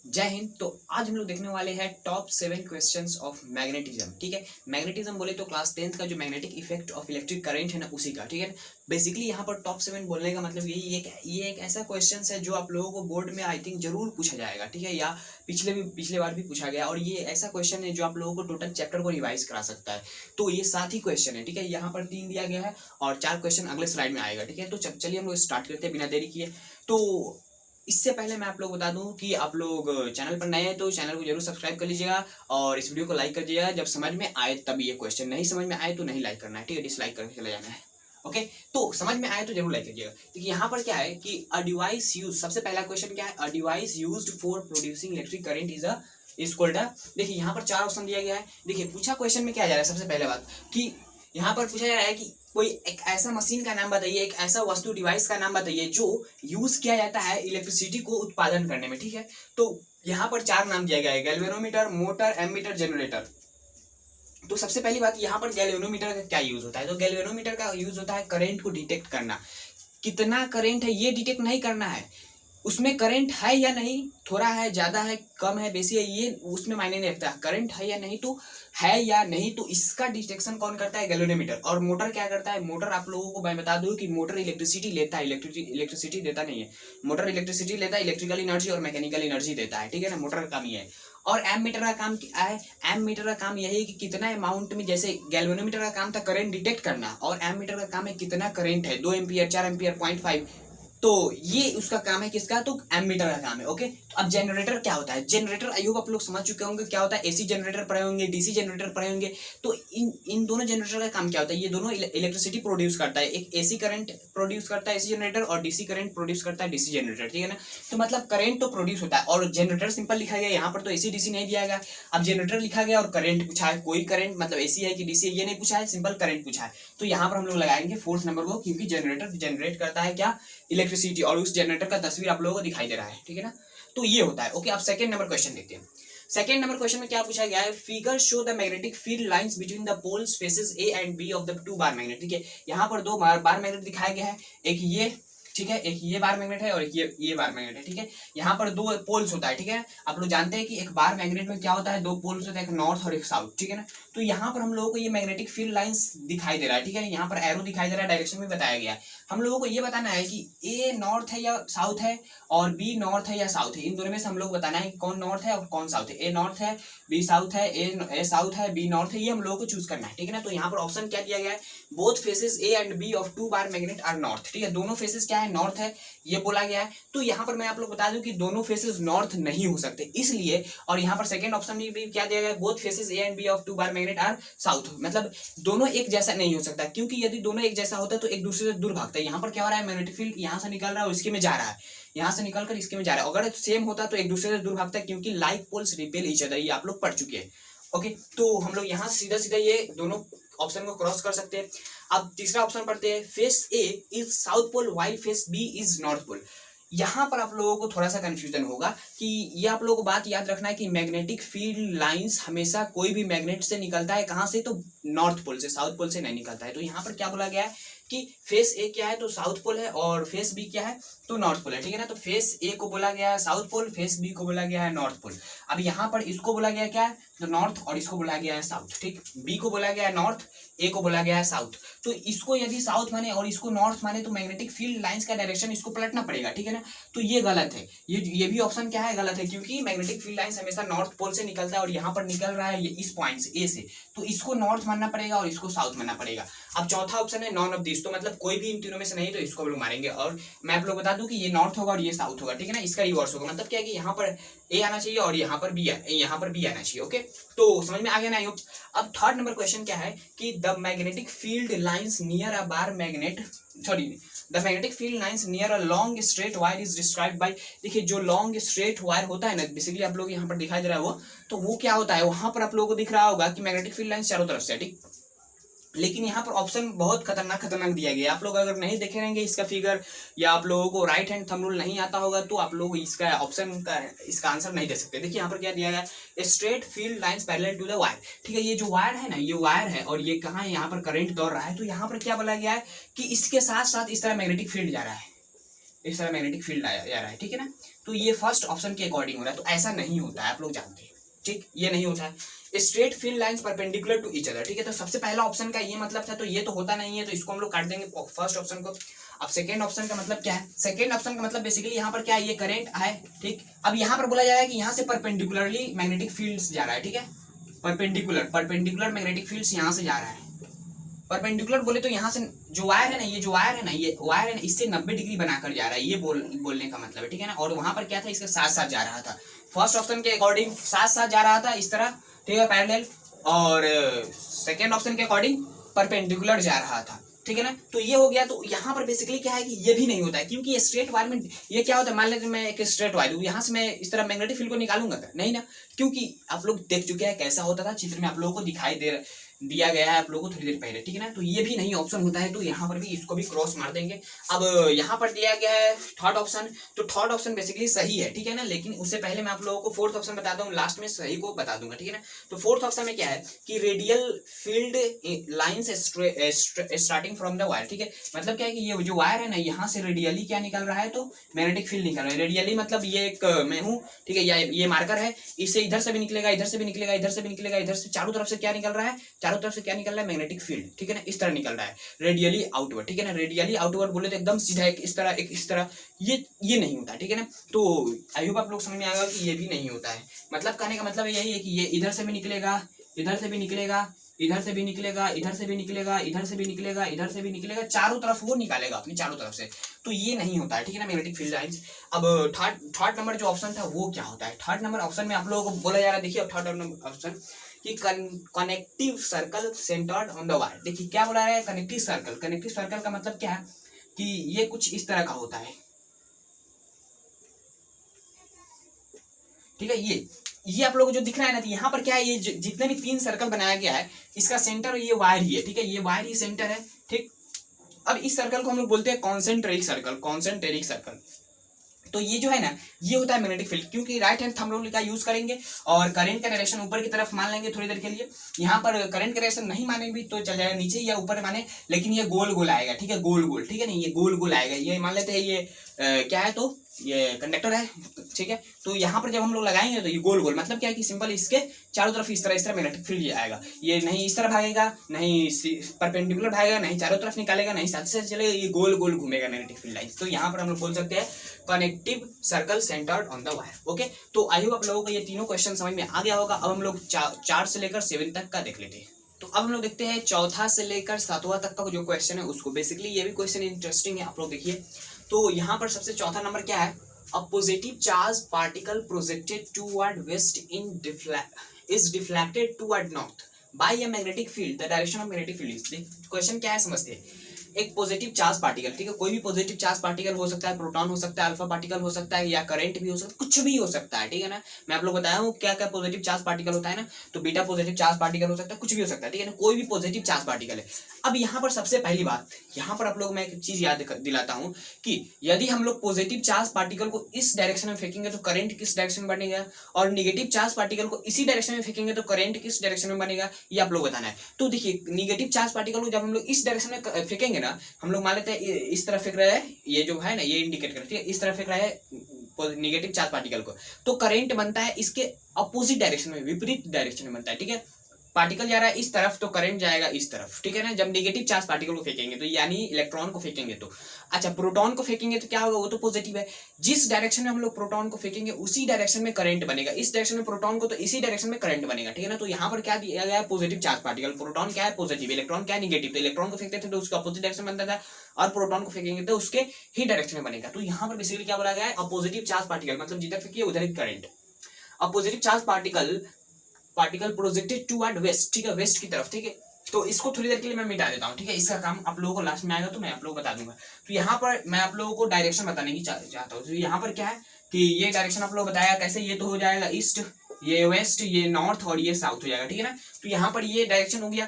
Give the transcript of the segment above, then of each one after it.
जय हिंद। तो आज हम लोग देखने वाले हैं टॉप 7 क्वेश्चंस ऑफ मैग्नेटिज्म। ठीक है, मैग्नेटिज्म बोले तो क्लास 10th का जो magnetic effect of electric current है ना, उसी का। ठीक है, बेसिकली यहाँ पर टॉप 7 बोलने का मतलब ये एक ऐसा क्वेश्चन है जो आप लोगों को बोर्ड में आई थिंक जरूर पूछा जाएगा। ठीक है, या पिछले बार भी पूछा गया, और ये ऐसा क्वेश्चन है जो आप लोगों को टोटल चैप्टर को रिवाइज करा सकता है। तो ये 7 ही क्वेश्चन है। ठीक है, यहाँ पर 3 दिया गया है और 4 क्वेश्चन अगले स्लाइड में आएगा। ठीक है, तो चलिए हम लोग स्टार्ट करते हैं बिना देरी किए। तो इससे पहले मैं आप लोग बता दूं कि आप लोग चैनल पर नए हैं तो चैनल को जरूर सब्सक्राइब कर लीजिएगा और इस वीडियो को लाइक कर दीजिएगा जब समझ में आए तब। ये क्वेश्चन नहीं समझ में आए तो नहीं लाइक करना है। ठीक है, डिसलाइक करके चले जाना है। ओके, तो समझ में आए तो जरूर लाइक करिएगा। देखिए यहाँ पर क्या है कि अ डिवाइस यूज, सबसे पहला क्वेश्चन क्या है, a device used for producing electric current is called a. देखिए यहाँ पर 4 ऑप्शन दिया गया है। देखिए पूछा क्वेश्चन में क्या जा रहा है, सबसे पहले बात कि यहाँ पर पूछा जा रहा है कि कोई एक ऐसा मशीन का नाम बताइए, एक ऐसा वस्तु डिवाइस का नाम बताइए जो यूज किया जाता है इलेक्ट्रिसिटी को उत्पादन करने में। ठीक है, तो यहाँ पर 4 नाम दिया गया है, गैल्वेनोमीटर, मोटर, एमीटर, जनरेटर। तो सबसे पहली बात, यहाँ पर गैल्वेनोमीटर का क्या यूज होता है, तो गैल्वेनोमीटर का यूज होता है करंट को डिटेक्ट करना। कितना करंट है ये डिटेक्ट नहीं करना है, उसमें करंट है या नहीं, थोड़ा है, ज्यादा है, कम है, बेसी है, ये उसमें मायने नहीं रखता। करंट है या नहीं तो है या नहीं, तो इसका डिटेक्शन कौन करता है, गैल्वेनोमीटर। और मोटर क्या करता है, मोटर आप लोगों को मैं बता दूं कि मोटर इलेक्ट्रिसिटी लेता है, इलेक्ट्रिसिटी देता नहीं है। मोटर इलेक्ट्रिसिटी लेता है, इलेक्ट्रिकल एनर्जी और मैकेनिकल एनर्जी देता है। ठीक है ना, मोटर का काम ये है। और एम मीटर का काम क्या है, एम मीटर का काम यही है कि कितना अमाउंट में, जैसे गैल्वेनोमीटर का काम था करंट डिटेक्ट करना, और एम मीटर का काम है कितना करंट है, 2 एम्पियर, 4 एम्पियर, 0.5। तो ये उसका काम है, किसका, तो एमीटर का काम है। ओके, तो अब जनरेटर क्या होता है, जनरेटर आई होप आप लोग समझ चुके होंगे क्या होता है। एसी जनरेटर पढ़े होंगे, डीसी जनरेटर पढ़े होंगे। तो इन दोनों जनरेटर का काम क्या होता है, ये दोनों इलेक्ट्रिसिटी प्रोड्यूस करता है। एक एसी करंट प्रोड्यूस करता है एसी जनरेटर, और डीसी करंट प्रोड्यूस करता है डीसी जनरेटर। ठीक है ना, तो मतलब करंट तो प्रोड्यूस होता है, और जनरेटर सिंपल लिखा गया, यहाँ पर तो एसी डीसी नहीं दिया गया। अब जनरेटर लिखा गया और करंट पूछा है, कोई करंट मतलब एसी है कि डीसी है ये नहीं पूछा है, सिंपल करंट पूछा है। तो यहाँ पर हम लोग लगाएंगे 4th नंबर को, क्योंकि जनरेटर जनरेट करता है क्या, इलेक्ट्रिसिटी, और उस जनरेटर का तस्वीर आप लोगों को दिखाई दे रहा है। ठीक है ना, तो ये होता है। ओके, अब सेकंड नंबर क्वेश्चन देखते हैं। सेकंड नंबर क्वेश्चन में क्या पूछा गया है, figure show the magnetic field lines between the poles faces A and B of the 2 bar magnet. ठीक है, यहाँ पर 2 बार मैग्नेट दिखाया गया है, एक ये, ठीक है, एक ये बार मैग्नेट है और एक ये बार मैग्नेट है। ठीक है, यहाँ पर 2 पोल्स होता है। ठीक है, आप लोग जानते हैं कि एक बार मैग्नेट में क्या होता है, 2 पोल्स होता है, एक नॉर्थ और एक साउथ। ठीक है ना, तो यहाँ पर हम लोगों को ये मैग्नेटिक फील्ड लाइंस दिखाई दे रहा है। ठीक है, यहाँ पर एरो दिखाई दे रहा है, डायरेक्शन में बताया गया है। हम लोगों को ये बताना है कि ए नॉर्थ है या साउथ है, और बी नॉर्थ है या साउथ है। इन दोनों में से हम लोग बताना है कि कौन नॉर्थ है और कौन साउथ है। ए नॉर्थ है, बी साउथ है, ए साउथ है, बी नॉर्थ है, ये हम लोगों को चूज करना है। ठीक है ना, तो यहाँ पर ऑप्शन क्या दिया गया है, both faces A and B of 2 bar magnet are north. ठीक है, दोनों फेसेस क्या है, नॉर्थ है, ये बोला गया है। तो यहाँ पर मैं आप लोग बता दूं कि दोनों फेसेस नॉर्थ नहीं हो सकते, इसलिए। और यहाँ पर सेकंड ऑप्शन में भी क्या दिया गया है, both faces A and B of 2 bar magnet are south, मतलब दोनों एक जैसा नहीं हो सकता, क्योंकि यदि दोनों एक जैसा होता तो एक दूसरे से दूर भागता है। यहाँ पर क्या हो रहा है, मैग्नेटिक फील्ड यहाँ से निकल रहा है और इसके में जा रहा है, यहाँ से निकलकर इसके में जा रहा है। अगर सेम होता तो एक दूसरे से दूर भागता है, क्योंकि like poles repel each other, ये आप लोग पढ़ चुके हैं। ओके, तो हम लोग यहाँ सीधा सीधा ये दोनों ऑप्शन को क्रॉस कर सकते हैं। अब तीसरा ऑप्शन पढ़ते हैं, face A is south pole while face B is north pole. यहाँ पर आप लोगों को थोड़ा सा कंफ्यूजन होगा कि ये आप लोगों को बात याद रखना है कि मैग्नेटिक फील्ड लाइंस हमेशा कोई भी मैग्नेट से निकलता है, कहाँ से, तो नॉर्थ पोल से, साउथ पोल से नहीं निकलता है। तो यहाँ पर क्या बोला गया है कि फेस ए क्या है, तो साउथ पोल है, और फेस बी क्या है, तो नॉर्थ पोल है। ठीक है ना, तो फेस ए को बोला गया है साउथ पोल, फेस बी को बोला गया है नॉर्थ पोल। अब यहाँ पर इसको बोला गया क्या है, तो नॉर्थ, और इसको बोला गया है साउथ। ठीक, बी को बोला गया है नॉर्थ, ए को बोला गया है साउथ। तो इसको यदि साउथ माने और इसको नॉर्थ माने तो मैग्नेटिक फील्ड लाइंस का डायरेक्शन इसको पलटना पड़ेगा। ठीक है ना, तो ये गलत है, ये भी ऑप्शन क्या है, गलत है, क्योंकि मैग्नेटिक फील्ड लाइंस हमेशा नॉर्थ पोल से निकलता है, और यहाँ पर निकल रहा है ये इस पॉइंट से, ए से, तो इसको नॉर्थ मानना पड़ेगा और इसको साउथ मानना पड़ेगा। अब चौथा ऑप्शन है नॉन ऑफ दिस, तो मतलब कोई भी इन तीनों में से नहीं, तो इसको हम लोग मारेंगे। और मैं आप लोग बता दूं कि ये नॉर्थ होगा और ये साउथ होगा। ठीक है ना, इसका रिवर्स होगा, मतलब क्या है कि यहाँ पर ए आना चाहिए और यहाँ पर बी आना चाहिए। ओके, तो समझ में आ गया ना। अब थर्ड नंबर क्वेश्चन क्या है कि the magnetic field lines near a bar magnet, sorry, the magnetic field lines near a long straight wire is described bye. देखिए जो लॉन्ग स्ट्रेट वायर होता है ना, बेसिकली आप लोग यहाँ पर दिखाई दे रहा है वो, तो वो क्या होता है, वहां पर आप लोगों को दिख रहा होगा कि मैग्नेटिक फील्ड लाइंस चारों तरफ से। ठीक, लेकिन यहाँ पर ऑप्शन बहुत खतरनाक दिया गया है। आप लोग अगर नहीं देखे रहेंगे इसका फिगर, या आप लोगों को राइट हैंड थंब रूल नहीं आता होगा, तो आप लोग इसका ऑप्शन का इसका आंसर नहीं दे सकते। देखिए यहाँ पर क्या दिया गया है, straight field lines parallel to the wire. ठीक है, ये जो वायर है ना, ये वायर है और ये कहाँ है, यहाँ पर करंट दौड़ रहा है। तो यहाँ पर क्या बोला गया है कि इसके साथ साथ इस तरह मैग्नेटिक फील्ड जा रहा है, इस तरह मैग्नेटिक फील्ड जा रहा है। ठीक है ना, तो ये फर्स्ट ऑप्शन के अकॉर्डिंग हो रहा है, तो ऐसा नहीं होता है, आप लोग जानते हैं, ठीक, ये नहीं होता है। Straight field lines perpendicular to each other, ठीक है, तो सबसे पहला ऑप्शन का ये मतलब था, तो ये तो होता नहीं है, तो इसको हम लोग काट देंगे फर्स्ट ऑप्शन को। अब सेकेंड ऑप्शन का मतलब क्या है, सेकेंड ऑप्शन का मतलब बेसिकली यहाँ पर क्या है, ये करंट है, ठीक। अब यहाँ पर बोला जा रहा है कि यहाँ से परपेंडिकुलरली मैग्नेटिक फील्ड्स जा रहा है, ठीक है, परपेंडिकुलर मैग्नेटिक फील्ड्स यहाँ से जा रहा है। परपेंडिकुलर बोले तो यहाँ से जो वायर है ना, ये जो वायर है ना, ये वायर है ना, इससे 90 डिग्री बनाकर जा रहा है, ये बोलने का मतलब है, ठीक है ना। और वहां पर क्या था, इसके साथ साथ जा रहा था, फर्स्ट ऑप्शन के अकॉर्डिंग साथ साथ जा रहा था इस तरह, ठीक है, पैरेलल, और सेकेंड ऑप्शन के अकॉर्डिंग परपेंडिकुलर जा रहा था, ठीक है ना। तो ये हो गया। तो यहाँ पर बेसिकली क्या है कि ये भी नहीं होता है, क्योंकि ये स्ट्रेट वायर में ये क्या होता है, मान लीजिए मैं एक स्ट्रेट वायर हूँ, यहाँ से मैं इस तरह मैग्नेटिक फील्ड को निकालूंगा नहीं ना, क्योंकि आप लोग देख चुके हैं कैसा होता था, चित्र में आप लोगों को दिखाई दिया गया है आप लोगों को थोड़ी देर पहले, ठीक है ना। तो ये भी नहीं ऑप्शन होता है, तो यहाँ पर भी इसको भी क्रॉस मार देंगे। अब यहाँ पर दिया गया है थर्ड ऑप्शन, तो थर्ड ऑप्शन बेसिकली सही है, ठीक है ना, लेकिन उससे पहले मैं आप लोगों को फोर्थ ऑप्शन बता दूं, लास्ट में सही को बता दूंगा, ठीक है ना। तो फोर्थ ऑप्शन में क्या है कि radial field lines starting from the wire, ठीक है, मतलब क्या है कि ये जो वायर है ना, यहाँ से रेडियली क्या निकल रहा है, तो मैग्नेटिक फील्ड निकल रहा है। रेडियली मतलब ये एक मैं हूँ, ठीक है, ये मार्कर है, इससे इधर से भी निकलेगा, इधर से भी निकलेगा, इधर से भी निकलेगा, इधर से चारों तरफ से क्या निकल रहा है, चारों तरफ से क्या निकल रहा है, मैग्नेटिक फील्ड, ठीक है ना, इस तरह निकल रहा है, रेडियली आउटवर्ड, ठीक है ना। रेडियली आउटवर्ड बोले तो एकदम सीधा एक इस तरह, एक इस तरह, ये नहीं होता, ठीक है ना। तो आई होप आप लोग समझ में आएगा कि ये भी नहीं होता है। मतलब कहने का मतलब यही है कि ये इधर से भी निकलेगा, इधर से भी निकलेगा, इधर से भी निकलेगा, इधर से भी निकलेगा, इधर से भी निकलेगा, इधर से भी निकलेगा, चारों तरफ वो निकालेगा अपनी चारों तरफ से, तो ये नहीं होता है, ठीक है ना, मैग्नेटिक फील्ड लाइंस। अब थर्ड नंबर जो ऑप्शन था वो क्या होता है, थर्ड नंबर ऑप्शन में आप लोगों को बोला जा रहा है, देखिए अब थर्ड नंबर ऑप्शन कि connective circle centred on the wire. देखिए क्या बोला है, कनेक्टिव सर्कल। कनेक्टिव सर्कल का मतलब क्या है कि ये कुछ इस तरह का होता है, ठीक है। ये आप लोगों को जो दिख रहा है ना, तो यहाँ पर क्या है, ये जितने भी 3 सर्कल बनाया गया है, इसका सेंटर ये वायर ही है, ठीक है, ये वायर ही सेंटर है, ठीक। अब इस सर्कल को हम लोग बोलते हैं कॉन्सेंट्रिक सर्कल, कॉन्सेंट्रिक सर्कल। तो ये जो है ना, ये होता है मैग्नेटिक फील्ड, क्योंकि राइट हैंड थंब रूल का यूज करेंगे और करंट का डायरेक्शन ऊपर की तरफ मान लेंगे थोड़ी देर के लिए। यहाँ पर करंट का डायरेक्शन नहीं मानेंगे भी तो चल जाएगा नीचे या ऊपर माने, लेकिन ये गोल गोल आएगा, ठीक है, गोल गोल, ठीक है ना, ये गोल गोल आएगा। ये मान लेते हैं ये क्या है, तो ये कंडक्टर है, ठीक है। तो यहाँ पर जब हम लोग लगाएंगे तो ये गोल गोल, मतलब क्या है कि सिंपल इसके चारों तरफ इस तरह मैग्नेटिक फील्ड आएगा। ये नहीं इस तरह भागेगा, नहीं परपेंडिकुलर भागेगा, नहीं चारों तरफ निकालेगा, नहीं साथ से चलेगा, ये गोल गोल घूमेगा मैग्नेटिक फील्ड लाइन। तो यहाँ पर हम लोग बोल सकते हैं connective circle centred on the wire. Okay, तो आई होप आप लोगों को ये तीनों क्वेश्चन समझ में आ गया होगा। अब हम लोग 4 से लेकर 7 तक का देख लेते हैं। तो अब हम लोग देखते हैं चौथा से लेकर 7वां तक का जो क्वेश्चन है उसको। बेसिकली ये भी क्वेश्चन इंटरेस्टिंग है, आप लोग देखिए। तो यहाँ पर सबसे चौथा नंबर क्या है, a positive charge particle projected toward west is deflected toward north by a magnetic field, the direction of magnetic field is। Question क्या है समझते हैं। एक पॉजिटिव चार्ज पार्टिकल, ठीक है, कोई भी पॉजिटिव चार्ज पार्टिकल हो सकता है, प्रोटॉन हो सकता है, अल्फा पार्टिकल हो सकता है, या करंट भी हो सकता है, कुछ भी हो सकता है, ठीक है ना। मैं आप लोग बताया हूँ क्या क्या पॉजिटिव चार्ज पार्टिकल होता है ना, तो बीटा पॉजिटिव चार्ज पार्टिकल हो सकता है, कुछ भी हो सकता है, ठीक है ना, कोई भी पॉजिटिव चार्ज पार्टिकल है। अब यहाँ पर सबसे पहली बात, यहाँ पर आप लोग मैं एक चीज याद दिलाता हूँ कि यदि हम लोग पॉजिटिव चार्ज पार्टिकल को इस डायरेक्शन में फेंकेंगे तो करंट किस डायरेक्शन में बनेगा, और निगेटिव चार्ज पार्टिकल को इसी डायरेक्शन में फेंकेंगे तो करंट किस डायरेक्शन में बनेगा, ये आप लोग बताना है। तो देखिए निगेटिव चार्ज पार्टिकल को जब हम लोग इस डायरेक्शन में फेंकेंगे ना, हम लोग मान लेते हैं इस तरह फेंक रहा है, ये जो है ना ये इंडिकेट कर, ठीक है, इस तरह फेंक रहा है निगेटिव चार्ज पार्टिकल को, तो करंट बनता है इसके अपोजिट डायरेक्शन में, विपरीत डायरेक्शन में बनता है, ठीक है। पार्टिकल जा रहा है इस तरफ तो करंट जाएगा इस तरफ, ठीक है ना, जब नेगेटिव चार्ज पार्टिकल को फेंकेंगे तो, यानी इलेक्ट्रॉन को फेंकेंगे तो। अच्छा, प्रोटॉन को फेंकेंगे तो क्या होगा, वो तो पॉजिटिव है, जिस डायरेक्शन में हम लोग प्रोटॉन को फेंकेंगे उसी डायरेक्शन में करंट बनेगा, इस डायरेक्शन में प्रोटॉन को तो इसी डायरेक्शन में करंट बनेगा, ठीक है ना। तो यहाँ पर क्या दिया गया है, पॉजिटिव चार्ज पार्टिकल, प्रोटॉन क्या है पॉजिटिव, इलेक्ट्रॉन क्या है निगेटिव, तो इलेक्ट्रॉन को फेंकते थे तो उसका अपोजिट डायरेक्शन बनता था, और प्रोटॉन को फेंकेंगे तो उसके ही डायरेक्शन में बनेगा। तो यहाँ पर बेसिकली क्या बोला गया है, अपोजिटिव चार्ज पार्टिकल मतलब जिधर फेंकिए उधर ही current. A positive charge particle projected toward west, ठीक है, वेस्ट की तरफ, ठीक है। तो इसको थोड़ी देर के लिए मैं मिटा देता हूँ, ठीक है, इसका काम आप लोगों को लास्ट में आएगा तो मैं आप लोगों को बता दूंगा। तो यहाँ पर मैं आप लोगों को डायरेक्शन बताने की चाहता हूँ। तो यहाँ पर क्या है कि ये डायरेक्शन आप लोग बताया कैसे, ये तो हो जाएगा ईस्ट, ये वेस्ट, ये नॉर्थ और ये साउथ हो जाएगा, ठीक है ना। तो यहाँ पर ये डायरेक्शन हो गया।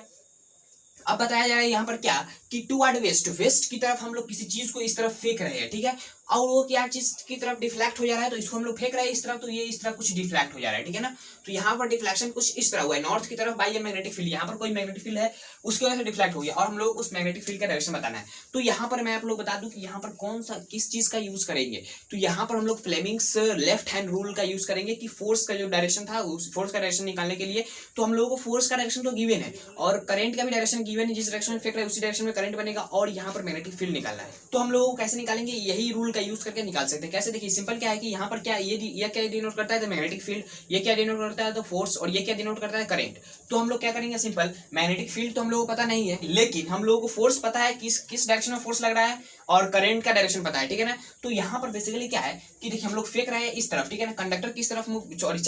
अब बताया जा रहा है यहाँ पर क्या कि टुवर्ड वेस्ट, वेस्ट की तरफ हम लोग किसी चीज को इस तरफ फेंक रहे हैं, ठीक है, और वो क्या चीज की तरफ डिफ्लेक्ट हो जा रहा है, तो इसको हम लोग फेंक रहे हैं इस तरफ, तो ये इस तरफ कुछ डिफ्लेक्ट हो जा रहा है, ठीक है ना। तो यहाँ पर डिफ्लेक्शन कुछ इस तरह हुआ है, नॉर्थ की तरफ बाई ये मैग्नेटिक फील्ड, यहाँ पर कोई मैग्नेटिक फील्ड है उसकी वजह से डिफ्लेक्ट हो गया, और हम लोग उस मैग्नेटिक फील्ड का डायरेक्शन बताना है। तो यहाँ पर मैं आप लोग बता दूं कि यहाँ पर कौन सा किस चीज का यूज करेंगे, तो यहाँ पर हम लोग फ्लेमिंग्स लेफ्ट हैंड रूल का यूज करेंगे कि फोर्स का जो डायरेक्शन था उस फोर्स का डायरेक्शन निकालने के लिए, तो हम लोगों को फोर्स का डायरेक्शन तो गिवन है और करंट का भी डायरेक्शन गिवन है, जिस डायरेक्शन में फेंक रहे हैं उसी डायरेक्शन में करंट बनेगा, और यहाँ पर मैग्नेटिक फील्ड निकालना है। तो हम लोगों को कैसे निकालेंगे, यही रूल का यूज करके निकाल सकते हैं। कैसे, देखिए सिंपल क्या है कि यहाँ पर क्या ये क्या डिनोट करता है, तो मैग्नेटिक फील्ड, ये क्या डिनोट करता है, तो फोर्स, और ये क्या डिनोट करता है, करंट। तो हम लोग क्या करेंगे, सिंपल मैग्नेटिक फील्ड तो हम लोगों को पता नहीं है, लेकिन हम लोगों को फोर्स पता है किस डायरेक्शन में फोर्स लग रहा है, और करंट का डायरेक्शन पता है, ठीक है ना। तो यहाँ पर बेसिकली क्या है कि देखिए हम लोग फेंक रहे हैं इस तरफ, ठीक है ना, कंडक्टर किस तरफ मूव, सॉरी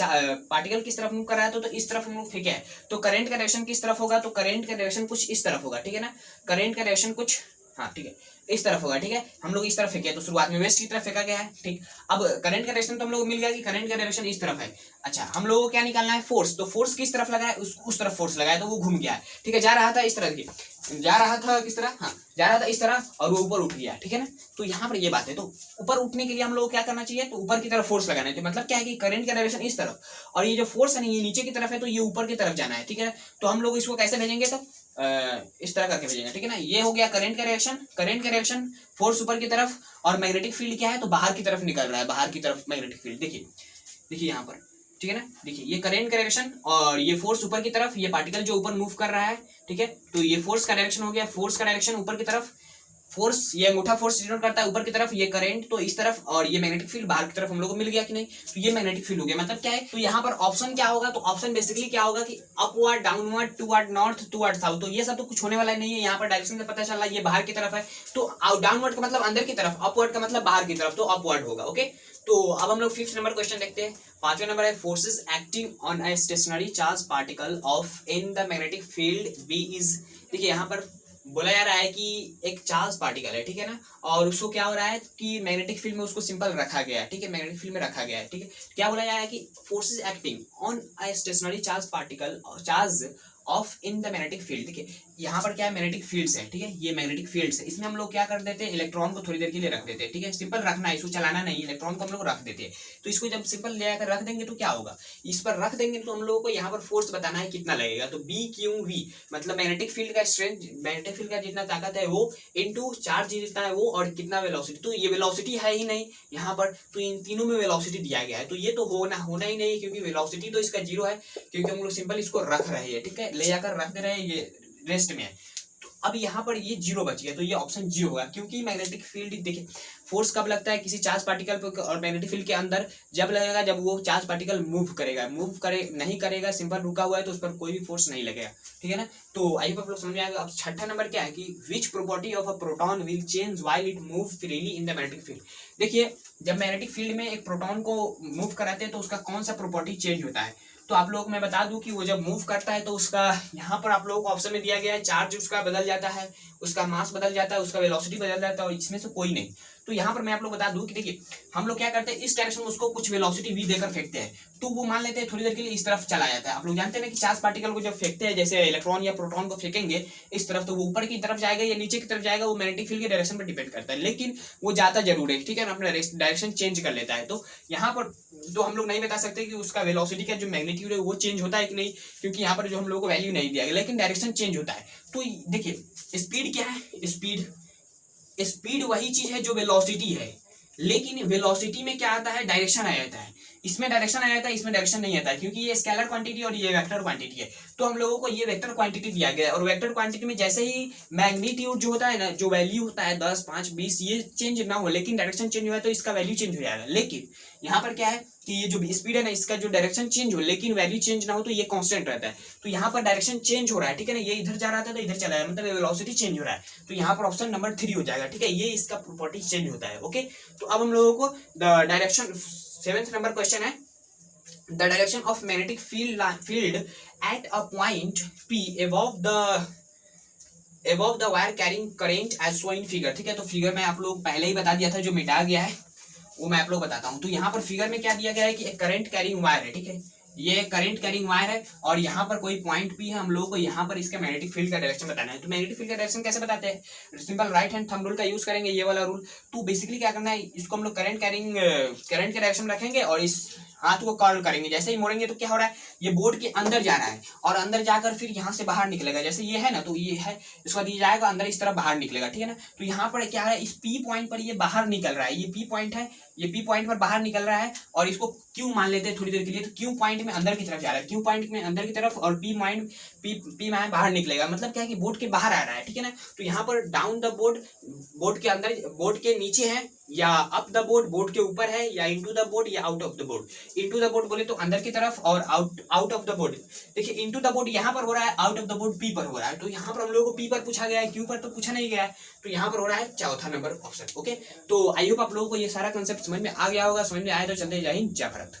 पार्टिकल किस तरफ मूव कर रहा है, तो इस तरफ हम लोग फेंके हैं, तो करंट का डायरेक्शन किस तरफ होगा, तो करंट का डायरेक्शन कुछ इस तरफ होगा, ठीक है ना, करंट का डायरेक्शन कुछ, हाँ ठीक है, इस तरफ होगा, ठीक है। हम लोग इस तरफ फेंके, तो शुरुआत में वेस्ट की तरफ फेंका गया है, ठीक। अब करंट का डायरेक्शन तो हम लोग मिल गया कि करंट का डायरेक्शन इस तरफ है। अच्छा, हम लोगों को क्या निकालना है, फोर्स, तो फोर्स किस तरफ लगा है, उस तरफ फोर्स लगा है, तो वो घूम गया है, ठीक है, जा रहा था इस तरह की, जा रहा था किस तरह, हाँ जा रहा था इस तरह, और वो ऊपर उठ गया, ठीक है ना। तो यहाँ पर ये बात है, तो ऊपर उठने के लिए हम लोग को क्या करना चाहिए, तो ऊपर की तरफ फोर्स लगाना है, तो मतलब क्या है कि करंट का डायरेक्शन इस तरफ, और ये जो फोर्स है ये नीचे की तरफ है, तो ये ऊपर की तरफ जाना है, ठीक है। तो हम लोग इसको कैसे भेजेंगे, तो इस तरह करके भेजेंगे, ठीक है ना। ये हो गया करंट का डायरेक्शन, फोर्स ऊपर की तरफ, और मैग्नेटिक फील्ड क्या है, तो बाहर की तरफ निकल रहा है, बाहर की तरफ मैग्नेटिक फील्ड, देखिए यहाँ पर, ठीक है ना। देखिए ये करंट का डायरेक्शन और ये फोर्स ऊपर की तरफ, ये पार्टिकल जो ऊपर मूव कर रहा है, ठीक है, तो ये फोर्स का डायरेक्शन हो गया, फोर्स का डायरेक्शन ऊपर की तरफ, फोर्स ये अंगूठा फोर्स डिनोट करता है ऊपर की तरफ, ये करंट तो इस तरफ, और ये मैग्नेटिक फील्ड बाहर की तरफ हम लोग को मिल गया कि नहीं, तो ये मैग्नेटिक फील्ड हो गया। मतलब क्या है, तो यहाँ पर ऑप्शन क्या होगा, तो ऑप्शन बेसिकली क्या होगा कि upward, downward, toward north, toward south, तो ये सब तो कुछ होने वाला नहीं है। यहाँ पर डायरेक्शन से पता चल रहा है ये बाहर की तरफ है, तो डाउनवर्ड का मतलब अंदर की तरफ, अपवर्ड का मतलब बाहर की तरफ, तो अपवर्ड होगा, ओके। तो अब हम लोग 5th नंबर क्वेश्चन देखते हैं। 5वां नंबर है, forces acting on a stationary charge particle of in the magnetic field B is. देखिए यहाँ पर बोला जा रहा है कि एक चार्ज पार्टिकल है, ठीक है ना, और उसको क्या हो रहा है कि मैग्नेटिक फील्ड में उसको सिंपल रखा गया है, ठीक है, मैग्नेटिक फील्ड में रखा गया है, ठीक है। क्या बोला जा रहा है कि forces acting on a stationary charge particle charge of in the magnetic field. देखिए यहाँ पर क्या है, मैग्नेटिक फील्ड्स है, ठीक है, ये मैग्नेटिक फील्ड्स है, इसमें हम लोग क्या कर देते हैं, इलेक्ट्रॉन को थोड़ी देर के लिए रख देते हैं, ठीक है, सिंपल रखना है, इसको चलाना नहीं, इलेक्ट्रॉन को हम लोग रख देते हैं। तो इसको जब सिंपल ले आकर रख देंगे तो क्या होगा, इस पर रख देंगे तो हम लोगों को यहाँ पर फोर्स बताना है कितना लगेगा, तो बी क्यू वी, मतलब मैग्नेटिक फील्ड का स्ट्रेंथ, मैग्नेटिक फील्ड का जितना ताकत है वो इनटू चार्ज जितना है वो, और कितना वेलोसिटी, तो ये वेलोसिटी है ही नहीं यहाँ पर, तो इन तीनों में वेलोसिटी दिया गया है, तो ये तो होना ही नहीं, क्योंकि वेलोसिटी तो इसका 0 है, क्योंकि हम लोग सिंपल इसको रख रहे हैं, ठीक है, ले जाकर रख दे रहे हैं, ये रेस्ट में है। तो अब यहाँ पर ये 0 बच गया, तो ये ऑप्शन 0 होगा, क्योंकि मैग्नेटिक फील्ड, देखिए फोर्स कब लगता है किसी चार्ज पार्टिकल पर और मैग्नेटिक फील्ड के अंदर, जब लगेगा जब वो चार्ज पार्टिकल मूव करेगा, नहीं करेगा, सिंपल रुका हुआ है तो उस पर कोई भी फोर्स नहीं लगेगा, ठीक है ना। तो आई होप आप लोग समझ में आएगा। अब 6वां नंबर क्या है कि which property of a proton will change while it move freely in the magnetic field. देखिए जब मैग्नेटिक फील्ड में एक प्रोटॉन को मूव कराते हैं तो उसका कौन सा प्रॉपर्टी चेंज होता है, तो आप लोग मैं बता दूं कि वो जब मूव करता है तो उसका यहाँ पर आप लोगों को ऑप्शन में दिया गया है, चार्ज उसका बदल जाता है, उसका मास बदल जाता है, उसका वेलोसिटी बदल जाता है, और इसमें से कोई नहीं। तो यहाँ पर मैं आप लोग बता दूं कि देखिए हम लोग क्या करते हैं, इस डायरेक्शन में उसको कुछ वेलोसिटी v देकर फेंकते हैं, तो वो मान लेते हैं थोड़ी देर के लिए इस तरफ चला जाता है। आप लोग जानते हैं ना कि चार्ज पार्टिकल को जब फेंकते हैं, जैसे इलेक्ट्रॉन या प्रोटॉन को फेंकेंगे इस तरफ, तो वो ऊपर की तरफ जाएगा या नीचे की तरफ जाएगा, वो मैग्नेटिक फील्ड के डायरेक्शन पर डिपेंड करता है, लेकिन वो जाता जरूर है, ठीक है ना, अपना डायरेक्शन चेंज कर लेता है। तो यहाँ पर तो हम लोग नहीं बता सकते कि उसका वेलोसिटी का जो मैग्नीट्यूड है वो चेंज होता है कि नहीं, क्योंकि यहाँ पर जो हम लोग को वैल्यू नहीं दिया गया, लेकिन डायरेक्शन चेंज होता है। तो देखिए स्पीड क्या है, स्पीड वही चीज है जो वेलोसिटी है, लेकिन वेलोसिटी में क्या आता है, डायरेक्शन आ जाता है, इसमें डायरेक्शन आ जाता है, इसमें डायरेक्शन नहीं आता है, क्योंकि ये स्केलर क्वांटिटी और ये वेक्टर क्वांटिटी है। तो हम लोगों को ये वेक्टर क्वांटिटी दिया गया है, और वेक्टर क्वांटिटी में जैसे ही मैग्नीट्यूड जो होता है ना, जो वैल्यू होता है 10, 5, 20 ये चेंज ना हो, लेकिन डायरेक्शन चेंज हुआ है तो इसका वैल्यू चेंज हो जाएगा। लेकिन यहाँ पर क्या है कि ये जो स्पीड है ना, इसका जो डायरेक्शन चेंज हो लेकिन वैल्यू चेंज ना हो, तो ये कांस्टेंट रहता है। तो यहाँ पर डायरेक्शन चेंज हो रहा है, ठीक है ना, ये इधर जा रहा था तो इधर चला है, मतलब वेलोसिटी चेंज हो रहा है, तो यहाँ पर ऑप्शन नंबर 3 हो जाएगा, ठीक है, ये इसका प्रॉपर्टी चेंज होता है। ओके, तो अब हम लोगों को डायरेक्शन 7th नंबर क्वेश्चन है, the direction of magnetic field at a point P above the wire carrying current as shown in figure। ठीक है, तो फिगर में आप लोग पहले ही बता दिया था, जो मिटा गया है वो मैं आप लोग बताता हूँ। तो यहाँ पर फिगर में क्या दिया गया है कि एक करंट कैरिंग वायर है, ठीक है, ये करंट कैरिंग वायर है और यहाँ पर कोई पॉइंट पी है, हम लोगों को यहाँ पर इसका मैग्नेटिक फील्ड का डायरेक्शन बताना है। तो मैग्नेटिक फील्ड का डायरेक्शन कैसे बताते हैं, simple right hand thumb rule का यूज करेंगे, ये वाला रूल। तो बेसिकली क्या करना है, इसको हम लोग करंट के डायरेक्शन रखेंगे और इस हाथ को कर्ल करेंगे, जैसे ही मोड़ेंगे तो क्या हो रहा है, ये बोर्ड के अंदर जा रहा है और अंदर जाकर फिर यहाँ से बाहर निकलेगा, जैसे ये है ना, तो ये है, इसके बाद ये जाएगा अंदर, इस तरह बाहर निकलेगा, ठीक है ना। तो यहाँ पर क्या है, इस पी पॉइंट पर ये बाहर निकल रहा है, ये पी पॉइंट है, ये पी पॉइंट पर बाहर निकल रहा है और इसको क्यू मान लेते हैं थोड़ी देर के लिए। तो क्यू पॉइंट में अंदर की तरफ जा रहा है, क्यू पॉइंट में अंदर की तरफ और पी में बाहर निकलेगा, मतलब क्या है कि बोर्ड के बाहर आ रहा है, ठीक है ना। तो यहाँ पर डाउन द बोर्ड, बोर्ड के अंदर, बोर्ड के नीचे है, या अप द बोर्ड, बोर्ड के ऊपर है, या इनटू द बोर्ड, या out of the board. Into the board बोले तो अंदर की तरफ और आउट ऑफ द बोर्ड। देखिए इनटू द बोर्ड यहाँ पर हो रहा है, out of the board P पर हो रहा है। तो यहाँ पर हम लोगों को पी पर पूछा गया है, क्यू पर तो पूछा नहीं गया है, तो यहाँ पर हो रहा है चौथा नंबर ऑप्शन। ओके, तो आई होप आप लोगों को ये सारा कंसेप्ट समझ में आ गया होगा। समझ में आया तो चलते, जय हिंद, जय भारत।